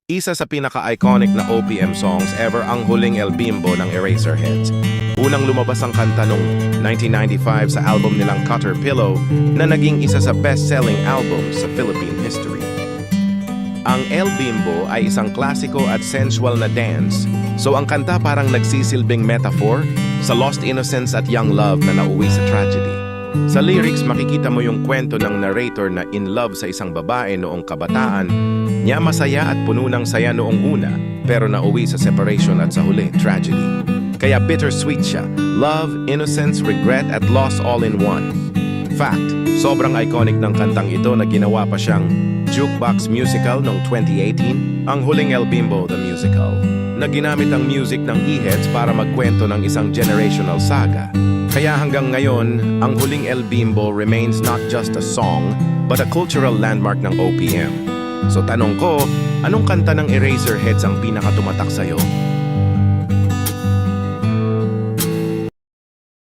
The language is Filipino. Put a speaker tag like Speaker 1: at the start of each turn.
Speaker 1: Isa sa pinaka-iconic na OPM songs ever ang Huling El Bimbo ng Eraserheads. Unang lumabas ang kanta noong 1995 sa album nilang Caterpillar na naging isa sa best-selling albums sa Philippine history. Ang El Bimbo ay isang klasiko at sensual na dance, so ang kanta parang nagsisilbing metaphor sa lost innocence at young love na nauwi sa tragedy. Sa lyrics, makikita mo yung kwento ng narrator na in love sa isang babae noong kabataan, niya masaya at puno ng saya noong una, pero nauwi sa separation at sa huli, tragedy. Kaya bittersweet siya, love, innocence, regret at loss all in one. Fact, sobrang iconic ng kantang ito na ginawa pa siyang jukebox musical noong 2018, ang Huling El Bimbo the Musical, na ginamit ang music ng E-Heads para magkwento ng isang generational saga. Kaya hanggang ngayon, ang Huling El Bimbo remains not just a song, but a cultural landmark ng OPM. So tanong ko, anong kanta ng Eraserheads ang pinakatumatak sa'yo?